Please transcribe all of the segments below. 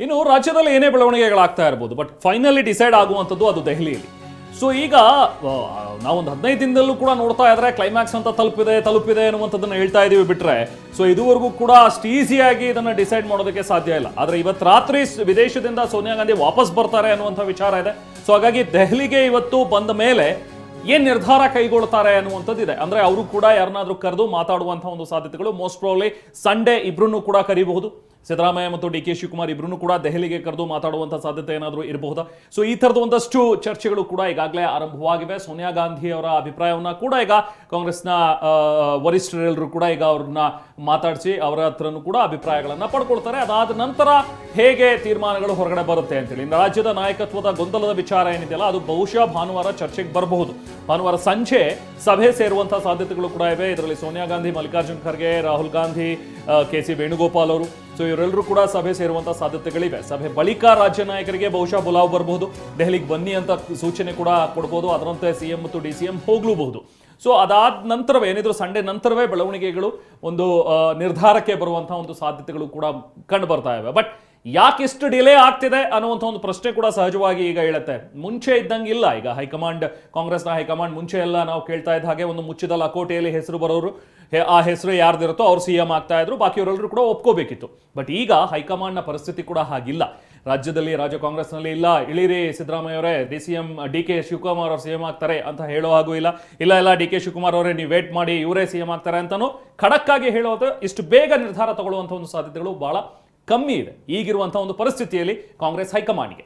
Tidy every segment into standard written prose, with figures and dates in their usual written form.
ಇನ್ನು ರಾಜ್ಯದಲ್ಲಿ ಏನೇ ಬೆಳವಣಿಗೆಗಳಾಗ್ತಾ ಇರ್ಬೋದು, ಬಟ್ ಫೈನಲಿ ಡಿಸೈಡ್ ಆಗುವಂಥದ್ದು ಅದು ದೆಹಲಿಯಲ್ಲಿ. ಸೊ ಈಗ ನಾವೊಂದು 15 ದಿನದಲ್ಲೂ ಕೂಡ ನೋಡ್ತಾ ಇದ್ರೆ ಕ್ಲೈಮ್ಯಾಕ್ಸ್ ಅಂತ ತಲುಪಿದೆ ಅನ್ನುವಂಥದ್ದನ್ನು ಹೇಳ್ತಾ ಇದೀವಿ ಬಿಟ್ರೆ, ಸೊ ಇದುವರೆಗೂ ಕೂಡ ಅಷ್ಟು ಈಸಿಯಾಗಿ ಇದನ್ನು ಡಿಸೈಡ್ ಮಾಡೋದಕ್ಕೆ ಸಾಧ್ಯ ಇಲ್ಲ. ಆದರೆ ಇವತ್ತು ರಾತ್ರಿ ವಿದೇಶದಿಂದ ಸೋನಿಯಾ ಗಾಂಧಿ ವಾಪಸ್ ಬರ್ತಾರೆ ಅನ್ನುವಂಥ ವಿಚಾರ ಇದೆ. ಸೊ ಹಾಗಾಗಿ ದೆಹಲಿಗೆ ಇವತ್ತು ಬಂದ ಮೇಲೆ ಏನ್ ನಿರ್ಧಾರ ಕೈಗೊಳ್ತಾರೆ ಅನ್ನುವಂಥದ್ದಿದೆ. ಅಂದ್ರೆ ಅವರು ಕೂಡ ಯಾರನ್ನಾದ್ರೂ ಕರೆದು ಮಾತಾಡುವಂತಹ ಒಂದು ಸಾಧ್ಯತೆಗಳು ಮೋಸ್ಟ್ ಪ್ರಾಬಬ್ಲಿ ಸಂಡೇ ಇಬ್ರನ್ನು ಕೂಡ ಕರೀಬಹುದು. ಸಿದ್ದರಾಮಯ್ಯ ಮತ್ತು ಡಿ ಕೆ ಶಿವಕುಮಾರ್ ಇಬ್ರನ್ನು ಕೂಡ ದೆಹಲಿಗೆ ಕರೆದು ಮಾತಾಡುವಂಥ ಸಾಧ್ಯತೆ ಏನಾದರೂ ಇರಬಹುದಾ? ಸೊ ಈ ಥರದ ಒಂದಷ್ಟು ಚರ್ಚೆಗಳು ಕೂಡ ಈಗಾಗಲೇ ಆರಂಭವಾಗಿವೆ. ಸೋನಿಯಾ ಗಾಂಧಿ ಅವರ ಅಭಿಪ್ರಾಯವನ್ನ ಕೂಡ ಈಗ ಕಾಂಗ್ರೆಸ್ನ ವರಿಷ್ಠರೆಲ್ಲರೂ ಕೂಡ ಈಗ ಅವ್ರನ್ನ ಮಾತಾಡಿಸಿ ಅವರ ಹತ್ರನೂ ಕೂಡ ಅಭಿಪ್ರಾಯಗಳನ್ನ ಪಡ್ಕೊಳ್ತಾರೆ. ಅದಾದ ನಂತರ ಹೇಗೆ ತೀರ್ಮಾನಗಳು ಹೊರಗಡೆ ಬರುತ್ತೆ ಅಂತೇಳಿ ಇನ್ನು ರಾಜ್ಯದ ನಾಯಕತ್ವದ ಗೊಂದಲದ ವಿಚಾರ ಏನಿದೆಯಲ್ಲ, ಅದು ಬಹುಶಃ ಭಾನುವಾರ ಚರ್ಚೆಗೆ ಬರಬಹುದು. ಭಾನುವಾರ ಸಂಜೆ ಸಭೆ ಸೇರುವಂತಹ ಸಾಧ್ಯತೆಗಳು ಕೂಡ ಇವೆ. ಇದರಲ್ಲಿ ಸೋನಿಯಾ ಗಾಂಧಿ, ಮಲ್ಲಿಕಾರ್ಜುನ್ ಖರ್ಗೆ, ರಾಹುಲ್ ಗಾಂಧಿ, ಕೆ ಸಿ ವೇಣುಗೋಪಾಲ್ ಅವರು, ಸೊ ಇವರೆಲ್ಲರೂ ಕೂಡ ಸಭೆ ಸೇರುವಂತಹ ಸಾಧ್ಯತೆಗಳಿವೆ. ಸಭೆ ಬಳಿಕ ರಾಜ್ಯ ನಾಯಕರಿಗೆ ಬಹುಶಃ ಬುಲಾವ್ ಬರಬಹುದು, ದೆಹಲಿಗೆ ಬನ್ನಿ ಅಂತ ಸೂಚನೆ ಕೂಡ ಕೊಡಬಹುದು. ಅದರಂತೆ ಸಿಎಂ ಮತ್ತು ಡಿ ಸಿ ಎಂ ಹೋಗ್ಲೂಬಹುದು. ಸೊ ಅದಾದ ನಂತರವೇ ಏನಿದ್ರು ಸಂಡೇ ನಂತರವೇ ಬೆಳವಣಿಗೆಗಳು ಒಂದು ನಿರ್ಧಾರಕ್ಕೆ ಬರುವಂತಹ ಒಂದು ಸಾಧ್ಯತೆಗಳು ಕೂಡ ಕಂಡು ಬರ್ತಾ ಇವೆ. ಬಟ್ ಯಾಕೆ ಇಷ್ಟು ಡಿಲೇ ಆಗ್ತಿದೆ ಅನ್ನುವಂಥ ಒಂದು ಪ್ರಶ್ನೆ ಕೂಡ ಸಹಜವಾಗಿ ಈಗ ಹೇಳುತ್ತೆ. ಮುಂಚೆ ಇದ್ದಂಗಿಲ್ಲ. ಈಗ ಹೈಕಮಾಂಡ್, ಕಾಂಗ್ರೆಸ್ನ ಹೈಕಮಾಂಡ್ ಮುಂಚೆ ಎಲ್ಲ ನಾವು ಕೇಳ್ತಾ ಇದ್ದ ಹಾಗೆ ಒಂದು ಮುಚ್ಚಿದ ಲಕೋಟೆಯಲ್ಲಿ ಹೆಸರು ಬರೋರು, ಆ ಹೆಸರು ಯಾರ್ದಿರುತ್ತೋ ಅವ್ರು ಸಿಎಂ ಆಗ್ತಾ ಇದ್ರು, ಬಾಕಿಯವರೆಲ್ಲರೂ ಕೂಡ ಒಪ್ಕೋಬೇಕಿತ್ತು. ಬಟ್ ಈಗ ಹೈಕಮಾಂಡ್ನ ಪರಿಸ್ಥಿತಿ ಕೂಡ ಹಾಗಿಲ್ಲ. ರಾಜ್ಯದಲ್ಲಿ, ರಾಜ್ಯ ಕಾಂಗ್ರೆಸ್ನಲ್ಲಿ ಇಲ್ಲ ಇಳಿರಿ ಸಿದ್ದರಾಮಯ್ಯ ಅವರೇ, ಡಿ ಕೆ ಶಿವಕುಮಾರ್ ಅವರು ಸಿಎಂ ಆಗ್ತಾರೆ ಅಂತ ಹೇಳೋ ಹಾಗೂ ಇಲ್ಲ ಡಿ ಕೆ ಶಿವಕುಮಾರ್ ಅವರೇ ನೀವು ವೇಟ್ ಮಾಡಿ ಇವರೇ ಸಿಎಂ ಆಗ್ತಾರೆ ಅಂತಾನು ಖಡಕ್ ಆಗಿ ಹೇಳೋದು, ಇಷ್ಟು ಬೇಗ ನಿರ್ಧಾರ ತಗೊಳ್ಳುವಂಥ ಒಂದು ಸಾಧ್ಯತೆಗಳು ಬಹಳ ಕಮ್ಮಿ ಇದೆ ಈಗಿರುವಂತಹ ಒಂದು ಪರಿಸ್ಥಿತಿಯಲ್ಲಿ ಕಾಂಗ್ರೆಸ್ ಹೈಕಮಾಂಡ್ಗೆ.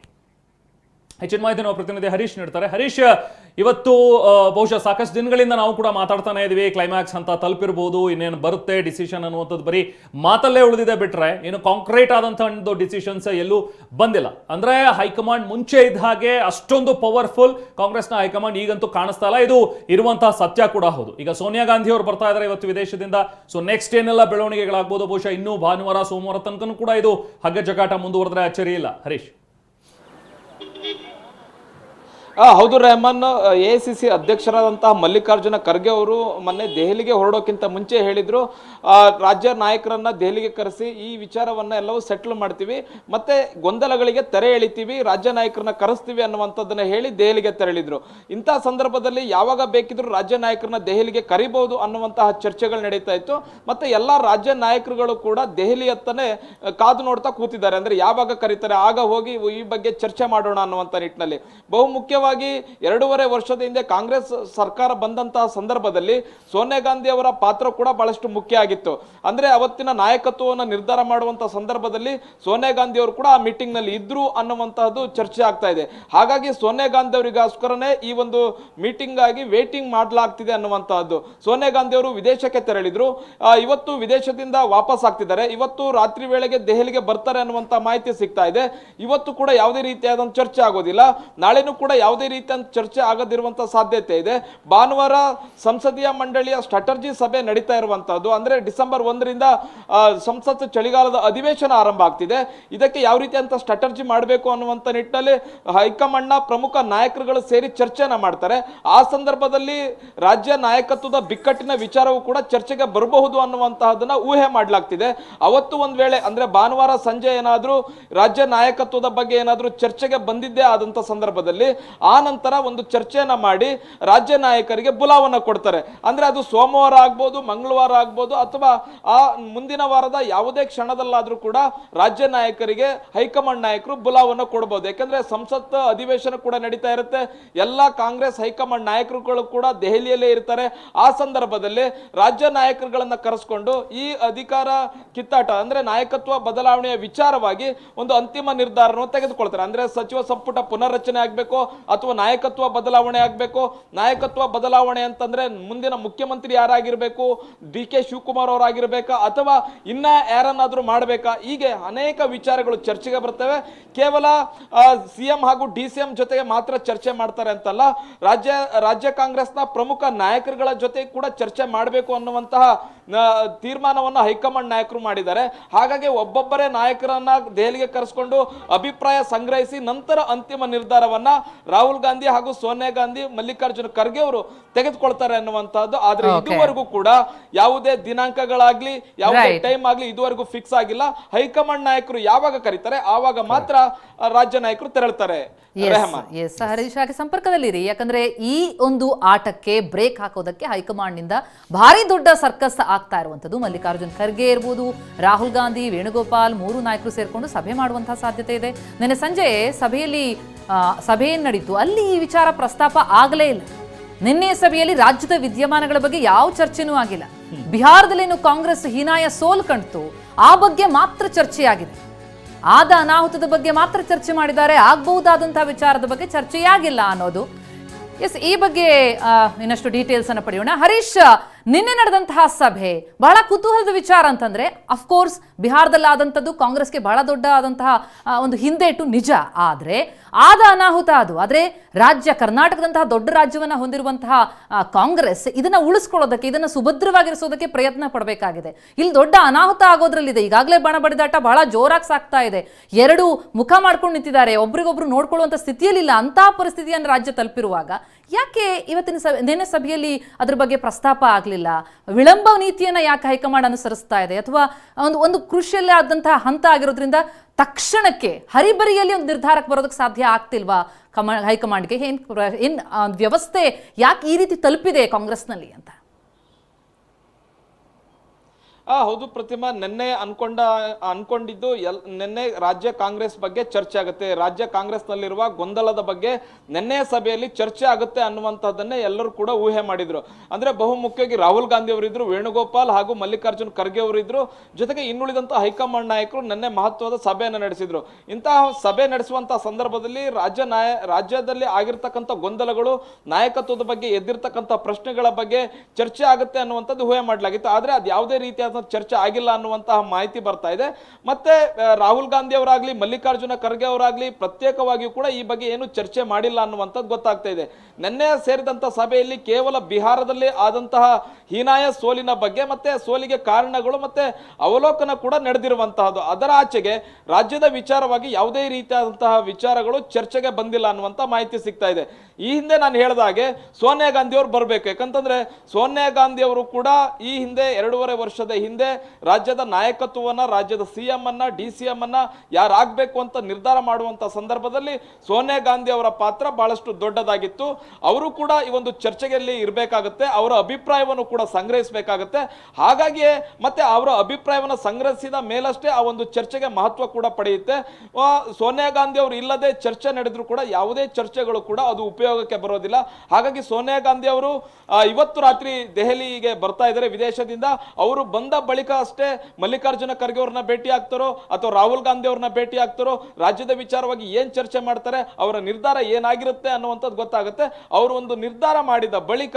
ಹೆಚ್ಚಿನ ಮಾಹಿತಿ ನಾವು ಪ್ರತಿನಿಧಿ ಹರೀಶ್ ನೀಡ್ತಾರೆ. ಹರೀಶ್, ಇವತ್ತು ಬಹುಶಃ ಸಾಕಷ್ಟು ದಿನಗಳಿಂದ ನಾವು ಕೂಡ ಮಾತಾಡ್ತಾನೆ ಇದೀವಿ, ಕ್ಲೈಮ್ಯಾಕ್ಸ್ ಅಂತ ತಲುಪಿರ್ಬೋದು, ಇನ್ನೇನು ಬರುತ್ತೆ ಡಿಸಿಷನ್ ಅನ್ನುವಂಥದ್ದು ಬರೀ ಮಾತಲ್ಲೇ ಉಳಿದಿದೆ ಬಿಟ್ರೆ ಏನು ಕಾಂಕ್ರೀಟ್ ಆದಂತಹ ಒಂದು ಡಿಸಿಷನ್ಸ್ ಎಲ್ಲೂ ಬಂದಿಲ್ಲ. ಅಂದ್ರೆ ಹೈಕಮಾಂಡ್ ಮುಂಚೆ ಇದ್ದ ಹಾಗೆ ಅಷ್ಟೊಂದು ಪವರ್ಫುಲ್ ಕಾಂಗ್ರೆಸ್ನ ಹೈಕಮಾಂಡ್ ಈಗಂತೂ ಕಾಣಿಸ್ತಾ ಇಲ್ಲ. ಇದು ಇರುವಂತಹ ಸತ್ಯ ಕೂಡ ಹೌದು. ಈಗ ಸೋನಿಯಾ ಗಾಂಧಿ ಅವರು ಬರ್ತಾ ಇದ್ದಾರೆ ಇವತ್ತು ವಿದೇಶದಿಂದ. ಸೊ ನೆಕ್ಸ್ಟ್ ಏನೆಲ್ಲ ಬೆಳವಣಿಗೆಗಳಾಗ್ಬೋದು, ಬಹುಶಃ ಇನ್ನೂ ಭಾನುವಾರ ಸೋಮವಾರ ತನಕ ಕೂಡ ಇದು ಹಗ್ಗ ಜಗಾಟ ಮುಂದುವರೆದ್ರೆ ಅಚ್ಚರಿ ಇಲ್ಲ. ಹರೀಶ್. ಹೌದು ರೆಹಮಾನ್, ಎಐಸಿಸಿ ಅಧ್ಯಕ್ಷರಾದಂತಹ ಮಲ್ಲಿಕಾರ್ಜುನ ಖರ್ಗೆ ಅವರು ಮೊನ್ನೆ ದೆಹಲಿಗೆ ಹೊರಡೋಕ್ಕಿಂತ ಮುಂಚೆ ಹೇಳಿದ್ರು, ರಾಜ್ಯ ನಾಯಕರನ್ನ ದೆಹಲಿಗೆ ಕರೆಸಿ ಈ ವಿಚಾರವನ್ನ ಎಲ್ಲವೂ ಸೆಟ್ಲ್ ಮಾಡ್ತೀವಿ, ಮತ್ತೆ ಗೊಂದಲಗಳಿಗೆ ತೆರೆ ಎಳಿತೀವಿ, ರಾಜ್ಯ ನಾಯಕರನ್ನ ಕರೆಸ್ತೀವಿ ಅನ್ನುವಂಥದ್ದನ್ನ ಹೇಳಿ ದೆಹಲಿಗೆ ತೆರಳಿದ್ರು. ಇಂತಹ ಸಂದರ್ಭದಲ್ಲಿ ಯಾವಾಗ ಬೇಕಿದ್ರು ರಾಜ್ಯ ನಾಯಕರನ್ನ ದೆಹಲಿಗೆ ಕರಿಬಹುದು ಅನ್ನುವಂತಹ ಚರ್ಚೆಗಳು ನಡೀತಾ ಇತ್ತು. ಮತ್ತೆ ಎಲ್ಲಾ ರಾಜ್ಯ ನಾಯಕರುಗಳು ಕೂಡ ದೆಹಲಿಯತ್ತನೇ ಕಾದು ನೋಡ್ತಾ ಕೂತಿದ್ದಾರೆ. ಅಂದ್ರೆ ಯಾವಾಗ ಕರೀತಾರೆ ಆಗ ಹೋಗಿ ಈ ಬಗ್ಗೆ ಚರ್ಚೆ ಮಾಡೋಣ ಅನ್ನುವಂಥ ನಿಟ್ಟಿನಲ್ಲಿ. ಬಹುಮುಖ್ಯವಾಗಿ 2.5 ವರ್ಷದ ಹಿಂದೆ ಕಾಂಗ್ರೆಸ್ ಸರ್ಕಾರ ಬಂದಂತಹ ಸಂದರ್ಭದಲ್ಲಿ ಸೋನಿಯಾ ಗಾಂಧಿ ಅವರ ಪಾತ್ರ ಕೂಡ ಬಹಳಷ್ಟು ಮುಖ್ಯ ಆಗಿತ್ತು. ಅಂದ್ರೆ ಅವತ್ತಿನ ನಾಯಕತ್ವವನ್ನು ನಿರ್ಧಾರ ಮಾಡುವಂತಹ ಸಂದರ್ಭದಲ್ಲಿ ಸೋನಿಯಾ ಗಾಂಧಿ ಅವರು ಕೂಡ ಆ ಮೀಟಿಂಗ್ ನಲ್ಲಿ ಇದ್ರು ಅನ್ನುವಂತಹದ್ದು ಚರ್ಚೆ ಆಗ್ತಾ ಇದೆ. ಹಾಗಾಗಿ ಸೋನಿಯಾ ಗಾಂಧಿ ಅವರಿಗೋಸ್ಕರನೇ ಈ ಒಂದು ಮೀಟಿಂಗ್ ಆಗಿ ವೇಟಿಂಗ್ ಮಾಡಲಾಗ್ತಿದೆ ಅನ್ನುವಂತಹದ್ದು. ಸೋನಿಯಾ ಗಾಂಧಿ ಅವರು ವಿದೇಶಕ್ಕೆ ತೆರಳಿದ್ರು, ಇವತ್ತು ವಿದೇಶದಿಂದ ವಾಪಸ್ ಆಗ್ತಿದ್ದಾರೆ. ಇವತ್ತು ರಾತ್ರಿ ವೇಳೆಗೆ ದೆಹಲಿಗೆ ಬರ್ತಾರೆ ಅನ್ನುವಂತ ಮಾಹಿತಿ ಸಿಗ್ತಾ ಇದೆ. ಇವತ್ತು ಕೂಡ ಯಾವುದೇ ರೀತಿಯಾದ ಚರ್ಚೆ ಆಗೋದಿಲ್ಲ, ನಾಳೆನೂ ಕೂಡ ಯಾವುದೇ ರೀತಿಯ ಚರ್ಚೆ ಆಗದಿರುವಂತಹ ಸಾಧ್ಯತೆ ಇದೆ. ಭಾನುವಾರ ಸಂಸದೀಯ ಮಂಡಳಿಯ ಸ್ಟ್ರಾಟಜಿ ಸಭೆ ನಡೀತಾ ಇರುವಂತಹದ್ದು. ಅಂದ್ರೆ ಡಿಸೆಂಬರ್ 1ರಿಂದ ಸಂಸತ್ ಚಳಿಗಾಲದ ಅಧಿವೇಶನ ಆರಂಭ ಆಗ್ತಿದೆ. ಇದಕ್ಕೆ ಯಾವ ರೀತಿಯಂತ ಸ್ಟ್ರಾಟಜಿ ಮಾಡಬೇಕು ಅನ್ನುವಂತ ನಿಟ್ಟಿನಲ್ಲಿ ಹೈಕಮಾಂಡ್ನ ಪ್ರಮುಖ ನಾಯಕರುಗಳು ಸೇರಿ ಚರ್ಚೆನ ಮಾಡ್ತಾರೆ. ಆ ಸಂದರ್ಭದಲ್ಲಿ ರಾಜ್ಯ ನಾಯಕತ್ವದ ಬಿಕ್ಕಟ್ಟಿನ ವಿಚಾರವೂ ಕೂಡ ಚರ್ಚೆಗೆ ಬರಬಹುದು ಅನ್ನುವಂತಹದನ್ನ ಊಹೆ ಮಾಡಲಾಗ್ತಿದೆ. ಅವತ್ತು ಒಂದ್ ವೇಳೆ ಅಂದ್ರೆ ಭಾನುವಾರ ಸಂಜೆ ಏನಾದ್ರೂ ರಾಜ್ಯ ನಾಯಕತ್ವದ ಬಗ್ಗೆ ಏನಾದ್ರೂ ಚರ್ಚೆಗೆ ಬಂದಿದ್ದೇ ಆದಂತ ಸಂದರ್ಭದಲ್ಲಿ ಆ ನಂತರ ಒಂದು ಚರ್ಚೆಯನ್ನ ಮಾಡಿ ರಾಜ್ಯ ನಾಯಕರಿಗೆ ಬುಲಾವನ್ನ ಕೊಡ್ತಾರೆ. ಅಂದ್ರೆ ಅದು ಸೋಮವಾರ ಆಗ್ಬೋದು, ಮಂಗಳವಾರ ಆಗ್ಬೋದು, ಅಥವಾ ಆ ಮುಂದಿನ ವಾರದ ಯಾವುದೇ ಕ್ಷಣದಲ್ಲಾದ್ರೂ ಕೂಡ ರಾಜ್ಯ ನಾಯಕರಿಗೆ ಹೈಕಮಾಂಡ್ ನಾಯಕರು ಬುಲಾವನ್ನ ಕೊಡಬಹುದು. ಯಾಕಂದ್ರೆ ಸಂಸತ್ ಅಧಿವೇಶನ ಕೂಡ ನಡೀತಾ ಇರುತ್ತೆ. ಎಲ್ಲಾ ಕಾಂಗ್ರೆಸ್ ಹೈಕಮಾಂಡ್ ನಾಯಕರುಗಳು ಕೂಡ ದೆಹಲಿಯಲ್ಲೇ ಇರ್ತಾರೆ. ಆ ಸಂದರ್ಭದಲ್ಲಿ ರಾಜ್ಯ ನಾಯಕರುಗಳನ್ನ ಕರೆಸ್ಕೊಂಡು ಈ ಅಧಿಕಾರ ಕಿತ್ತಾಟ ಅಂದ್ರೆ ನಾಯಕತ್ವ ಬದಲಾವಣೆಯ ವಿಚಾರವಾಗಿ ಒಂದು ಅಂತಿಮ ನಿರ್ಧಾರವನ್ನು ತೆಗೆದುಕೊಳ್ತಾರೆ. ಅಂದ್ರೆ ಸಚಿವ ಸಂಪುಟ ಪುನರ್ರಚನೆ ಆಗ್ಬೇಕು ಅಥವಾ ನಾಯಕತ್ವ ಬದಲಾವಣೆ ಆಗಬೇಕು. ನಾಯಕತ್ವ ಬದಲಾವಣೆ ಅಂತಂದ್ರೆ ಮುಂದಿನ ಮುಖ್ಯಮಂತ್ರಿ ಯಾರಾಗಿರ್ಬೇಕು, ಡಿ ಕೆ ಶಿವಕುಮಾರ್ ಅವರಾಗಿರ್ಬೇಕಾ ಅಥವಾ ಇನ್ನ ಯಾರನ್ನಾದ್ರೂ ಮಾಡಬೇಕಾ, ಹೀಗೆ ಅನೇಕ ವಿಚಾರಗಳು ಚರ್ಚೆಗೆ ಬರ್ತವೆ. ಕೇವಲ ಸಿಎಂ ಹಾಗೂ ಡಿ ಸಿ ಎಂ ಜೊತೆಗೆ ಮಾತ್ರ ಚರ್ಚೆ ಮಾಡ್ತಾರೆ ಅಂತಲ್ಲ, ರಾಜ್ಯ ಕಾಂಗ್ರೆಸ್ನ ಪ್ರಮುಖ ನಾಯಕರುಗಳ ಜೊತೆ ಕೂಡ ಚರ್ಚೆ ಮಾಡಬೇಕು ಅನ್ನುವಂತಹ ತೀರ್ಮಾನವನ್ನ ಹೈಕಮಾಂಡ್ ನಾಯಕರು ಮಾಡಿದ್ದಾರೆ. ಹಾಗಾಗಿ ಒಬ್ಬೊಬ್ಬರೇ ನಾಯಕರನ್ನ ದೆಹಲಿಗೆ ಕರೆಸ್ಕೊಂಡು ಅಭಿಪ್ರಾಯ ಸಂಗ್ರಹಿಸಿ ನಂತರ ಅಂತಿಮ ನಿರ್ಧಾರವನ್ನ ರಾಹುಲ್ ಗಾಂಧಿ ಹಾಗೂ ಸೋನಿಯಾ ಗಾಂಧಿ, ಮಲ್ಲಿಕಾರ್ಜುನ ಖರ್ಗೆ ಅವರು ತೆಗೆದುಕೊಳ್ತಾರೆ ಅನ್ನುವಂತಹದ್ದು. ಆದ್ರೆ ಇದುವರೆಗೂ ಕೂಡ ಯಾವುದೇ ದಿನಾಂಕಗಳಾಗ್ಲಿ ಯಾವುದೇ ಟೈಮ್ ಆಗ್ಲಿ ಇದುವರೆಗೂ ಫಿಕ್ಸ್ ಆಗಿಲ್ಲ. ಹೈಕಮಾಂಡ್ ನಾಯಕರು ಯಾವಾಗ ಕರೀತಾರೆ ಆವಾಗ ಮಾತ್ರ ರಾಜ್ಯ ನಾಯಕರು ತೆರಳ್ತಾರೆ. ಹರೀಶ್ ಹಾಗೆ ಸಂಪರ್ಕದಲ್ಲಿರಿ, ಯಾಕಂದ್ರೆ ಈ ಒಂದು ಆಟಕ್ಕೆ ಬ್ರೇಕ್ ಹಾಕೋದಕ್ಕೆ ಹೈಕಮಾಂಡ್ ನಿಂದ ಭಾರಿ ದೊಡ್ಡ ಸರ್ಕಸ್ ಆಗ್ತಾ ಇರುವಂತದ್ದು. ಮಲ್ಲಿಕಾರ್ಜುನ್ ಖರ್ಗೆ ಇರ್ಬೋದು, ರಾಹುಲ್ ಗಾಂಧಿ, ವೇಣುಗೋಪಾಲ್, 3 ನಾಯಕರು ಸೇರ್ಕೊಂಡು ಸಭೆ ಮಾಡುವಂತಹ ಸಾಧ್ಯತೆ ಇದೆ. ನಿನ್ನೆ ಸಂಜೆ ಸಭೆಯಲ್ಲಿ ಸಭೆ ಏನ್ ನಡೀತು, ಅಲ್ಲಿ ಈ ವಿಚಾರ ಪ್ರಸ್ತಾಪ ಆಗಲೇ ಇಲ್ಲ. ನಿನ್ನೆ ಸಭೆಯಲ್ಲಿ ರಾಜ್ಯದ ವಿದ್ಯಮಾನಗಳ ಬಗ್ಗೆ ಯಾವ ಚರ್ಚೆನೂ ಆಗಿಲ್ಲ. ಬಿಹಾರದಲ್ಲೇನು ಕಾಂಗ್ರೆಸ್ ಹೀನಾಯ ಸೋಲು ಕಂಡಿತು, ಆ ಬಗ್ಗೆ ಮಾತ್ರ ಚರ್ಚೆಯಾಗಿದೆ. ಆದ ಅನಾಹುತದ ಬಗ್ಗೆ ಮಾತ್ರ ಚರ್ಚೆ ಮಾಡಿದ್ದಾರೆ, ಆಗಬಹುದಾದಂತಹ ವಿಚಾರದ ಬಗ್ಗೆ ಚರ್ಚೆಯಾಗಿಲ್ಲ ಅನ್ನೋದು. ಎಸ್, ಈ ಬಗ್ಗೆ ಇನ್ನಷ್ಟು ಡೀಟೇಲ್ಸ್ ಅನ್ನು ಪಡೆಯೋಣ. ಹರೀಶ್, ನಿನ್ನೆ ನಡೆದಂತಹ ಸಭೆ ಬಹಳ ಕುತೂಹಲದ ವಿಚಾರ ಅಂತಂದ್ರೆ, ಅಫ್ಕೋರ್ಸ್ ಬಿಹಾರದಲ್ಲಾದಂಥದ್ದು ಕಾಂಗ್ರೆಸ್ಗೆ ಬಹಳ ದೊಡ್ಡ ಆದಂತಹ ಒಂದು ಹಿಂದೇಟು ನಿಜ. ಆದ ಅನಾಹುತ ಅದು. ಆದ್ರೆ ರಾಜ್ಯ ಕರ್ನಾಟಕದಂತಹ ದೊಡ್ಡ ರಾಜ್ಯವನ್ನ ಹೊಂದಿರುವಂತಹ ಕಾಂಗ್ರೆಸ್ ಇದನ್ನ ಉಳಿಸ್ಕೊಳ್ಳೋದಕ್ಕೆ, ಇದನ್ನ ಸುಭದ್ರವಾಗಿರಿಸೋದಕ್ಕೆ ಪ್ರಯತ್ನ ಪಡಬೇಕಾಗಿದೆ. ಇಲ್ಲಿ ದೊಡ್ಡ ಅನಾಹುತ ಆಗೋದ್ರಲ್ಲಿದೆ. ಈಗಾಗಲೇ ಬಣ ಬಡಿದಾಟ ಬಹಳ ಜೋರಾಗಿ ಸಾಕ್ತಾ ಇದೆ. ಎರಡು ಮುಖ ಮಾಡ್ಕೊಂಡು ನಿಂತಿದ್ದಾರೆ, ಒಬ್ರಿಗೊಬ್ರು ನೋಡ್ಕೊಳ್ಳುವಂತ ಸ್ಥಿತಿಯಲ್ಲಿಲ್ಲ. ಅಂತಹ ಪರಿಸ್ಥಿತಿಯನ್ನು ರಾಜ್ಯ ತಲುಪಿರುವಾಗ ಯಾಕೆ ನಿನ್ನೆ ಸಭೆಯಲ್ಲಿ ಅದ್ರ ಬಗ್ಗೆ ಪ್ರಸ್ತಾಪ ಆಗಲಿಲ್ಲ? ವಿಳಂಬ ನೀತಿಯನ್ನ ಯಾಕೆ ಹೈಕಮಾಂಡ್ ಅನುಸರಿಸ್ತಾ ಇದೆ? ಅಥವಾ ಒಂದು ಕ್ರೂಷಿಯಲ್ ಆದಂತಹ ಹಂತ ಆಗಿರೋದ್ರಿಂದ ತಕ್ಷಣಕ್ಕೆ ಹರಿಬರಿಯಲ್ಲಿ ಒಂದು ನಿರ್ಧಾರಕ್ಕೆ ಬರೋದಕ್ಕೆ ಸಾಧ್ಯ ಆಗ್ತಿಲ್ವಾ ಹೈಕಮಾಂಡ್ಗೆ? ಏನ್ ವ್ಯವಸ್ಥೆ ಯಾಕೆ ಈ ರೀತಿ ತಲುಪಿದೆ ಕಾಂಗ್ರೆಸ್ನಲ್ಲಿ ಅಂತ? ಹೌದು ಪ್ರತಿಮಾ, ನಿನ್ನೆ ಅನ್ಕೊಂಡಿದ್ದು ನಿನ್ನೆ ರಾಜ್ಯ ಕಾಂಗ್ರೆಸ್ ಬಗ್ಗೆ ಚರ್ಚೆ ಆಗುತ್ತೆ, ರಾಜ್ಯ ಕಾಂಗ್ರೆಸ್ ನಲ್ಲಿರುವ ಗೊಂದಲದ ಬಗ್ಗೆ ನಿನ್ನೆ ಸಭೆಯಲ್ಲಿ ಚರ್ಚೆ ಆಗುತ್ತೆ ಅನ್ನುವಂಥದ್ದನ್ನೇ ಎಲ್ಲರೂ ಕೂಡ ಊಹೆ ಮಾಡಿದ್ರು. ಅಂದ್ರೆ ಬಹುಮುಖ್ಯವಾಗಿ ರಾಹುಲ್ ಗಾಂಧಿ ಅವರಿದ್ರು, ವೇಣುಗೋಪಾಲ್ ಹಾಗೂ ಮಲ್ಲಿಕಾರ್ಜುನ್ ಖರ್ಗೆ ಅವರಿದ್ರು, ಜೊತೆಗೆ ಇನ್ನುಳಿದಂತ ಹೈಕಮಾಂಡ್ ನಾಯಕರು ನಿನ್ನೆ ಮಹತ್ವದ ಸಭೆಯನ್ನು ನಡೆಸಿದ್ರು. ಇಂತಹ ಸಭೆ ನಡೆಸುವಂತಹ ಸಂದರ್ಭದಲ್ಲಿ ರಾಜ್ಯದಲ್ಲಿ ಆಗಿರ್ತಕ್ಕಂಥ ಗೊಂದಲಗಳು, ನಾಯಕತ್ವದ ಬಗ್ಗೆ ಎದ್ದಿರ್ತಕ್ಕಂಥ ಪ್ರಶ್ನೆಗಳ ಬಗ್ಗೆ ಚರ್ಚೆ ಆಗುತ್ತೆ ಅನ್ನುವಂಥದ್ದು ಊಹೆ ಮಾಡಲಾಗಿತ್ತು. ಆದ್ರೆ ಅದು ಯಾವುದೇ ರೀತಿಯಾದ ಚರ್ಚೆ ಆಗಿಲ್ಲ ಅನ್ನುವಂತಹ ಮಾಹಿತಿ ಬರ್ತಾ ಇದೆ. ಮತ್ತೆ ರಾಹುಲ್ ಗಾಂಧಿ ಅವರಾಗ್ಲಿ, ಮಲ್ಲಿಕಾರ್ಜುನ ಖರ್ಗೆ ಅವರಾಗ್ಲಿ ಪ್ರತ್ಯೇಕವಾಗಿಯೂ ಕೂಡ ಈ ಬಗ್ಗೆ ಏನು ಚರ್ಚೆ ಮಾಡಿಲ್ಲ ಅನ್ನುವಂಥದ್ದು ಗೊತ್ತಾಗ್ತಾ ಇದೆ. ನಿನ್ನೆ ಸೇರಿದಂತ ಸಭೆಯಲ್ಲಿ ಕೇವಲ ಬಿಹಾರದಲ್ಲಿ ಆದಂತಹ ಹೀನಾಯ ಸೋಲಿನ ಬಗ್ಗೆ, ಮತ್ತೆ ಸೋಲಿಗೆ ಕಾರಣಗಳು, ಮತ್ತೆ ಅವಲೋಕನ ಕೂಡ ನಡೆದಿರುವಂತಹದ್ದು. ಅದರ ಆಚೆಗೆ ರಾಜ್ಯದ ವಿಚಾರವಾಗಿ ಯಾವುದೇ ರೀತಿಯಾದಂತಹ ವಿಚಾರಗಳು ಚರ್ಚೆಗೆ ಬಂದಿಲ್ಲ ಅನ್ನುವಂತ ಮಾಹಿತಿ ಸಿಗ್ತಾ ಇದೆ. ಈ ಹಿಂದೆ ನಾನು ಹೇಳಿದ ಹಾಗೆ ಸೋನಿಯಾ ಗಾಂಧಿ ಅವರು ಬರಬೇಕು. ಯಾಕಂತಂದ್ರೆ ಸೋನಿಯಾ ಗಾಂಧಿ ಅವರು ಕೂಡ ಈ ಹಿಂದೆ 2.5 ವರ್ಷದ ಹಿಂದೆ ರಾಜ್ಯದ ನಾಯಕತ್ವವನ್ನ, ರಾಜ್ಯದ ಸಿಎಂ ಅನ್ನ, DCM ಅನ್ನ ಯಾರಾಗಬೇಕು ಅಂತ ನಿರ್ಧಾರ ಮಾಡುವಂತ ಸಂದರ್ಭದಲ್ಲಿ ಸೋನಿಯಾ ಗಾಂಧಿ ಅವರ ಪಾತ್ರ ಬಹಳಷ್ಟು ದೊಡ್ಡದಾಗಿತ್ತು. ಅವರು ಕೂಡ ಈ ಒಂದು ಚರ್ಚೆಯಲ್ಲಿ ಇರಬೇಕಾಗುತ್ತೆ, ಅವರ ಅಭಿಪ್ರಾಯವನ್ನು ಕೂಡ ಸಂಗ್ರಹಿಸಬೇಕಾಗುತ್ತೆ. ಹಾಗಾಗಿಯೇ ಮತ್ತೆ ಅವರ ಅಭಿಪ್ರಾಯವನ್ನು ಸಂಗ್ರಹಿಸಿದ ಮೇಲಷ್ಟೇ ಆ ಒಂದು ಚರ್ಚೆಗೆ ಮಹತ್ವ ಕೂಡ ಪಡೆಯುತ್ತೆ. ಸೋನಿಯಾ ಗಾಂಧಿ ಅವರು ಇಲ್ಲದೆ ಚರ್ಚೆ ನಡೆದ್ರು ಕೂಡ ಯಾವುದೇ ಚರ್ಚೆಗಳು ಕೂಡ ಅದು ಉಪಯೋಗಕ್ಕೆ ಬರೋದಿಲ್ಲ. ಹಾಗಾಗಿ ಸೋನಿಯಾ ಗಾಂಧಿ ಅವರು ಇವತ್ತು ರಾತ್ರಿ ದೆಹಲಿಗೆ ಬರ್ತಾ ಇದ್ದಾರೆ ವಿದೇಶದಿಂದ. ಅವರು ಬಂದ ಬಳಿಕ ಅಷ್ಟೇ ಮಲ್ಲಿಕಾರ್ಜುನ ಖರ್ಗೆ ಅವ್ರನ್ನ ಭೇಟಿ ಆಗ್ತಾರೋ ಅಥವಾ ರಾಹುಲ್ ಗಾಂಧಿ ಅವ್ರನ್ನ ಭೇಟಿ ಆಗ್ತಾರೋ, ರಾಜ್ಯದ ವಿಚಾರವಾಗಿ ಏನ್ ಚರ್ಚೆ ಮಾಡ್ತಾರೆ, ಅವರ ನಿರ್ಧಾರ ಏನಾಗಿರುತ್ತೆ ಅನ್ನುವಂಥದ್ದು ಗೊತ್ತಾಗುತ್ತೆ. ಅವರು ಒಂದು ನಿರ್ಧಾರ ಮಾಡಿದ ಬಳಿಕ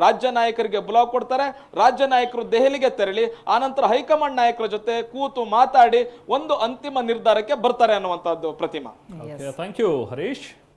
ರಾಜ್ಯ ನಾಯಕರಿಗೆ ಬುಲಾವ್ ಕೊಡ್ತಾರೆ. ರಾಜ್ಯ ನಾಯಕರು ದೆಹಲಿಗೆ ತೆರಳಿ ಆನಂತರ ಹೈಕಮಾಂಡ್ ನಾಯಕರ ಜೊತೆ ಕೂತು ಮಾತಾಡಿ ಒಂದು ಅಂತಿಮ ನಿರ್ಧಾರಕ್ಕೆ ಬರ್ತಾರೆ ಅನ್ನುವಂಥದ್ದು. ಪ್ರತಿಮಾ, ಥ್ಯಾಂಕ್ ಯು ಹರೀಶ್.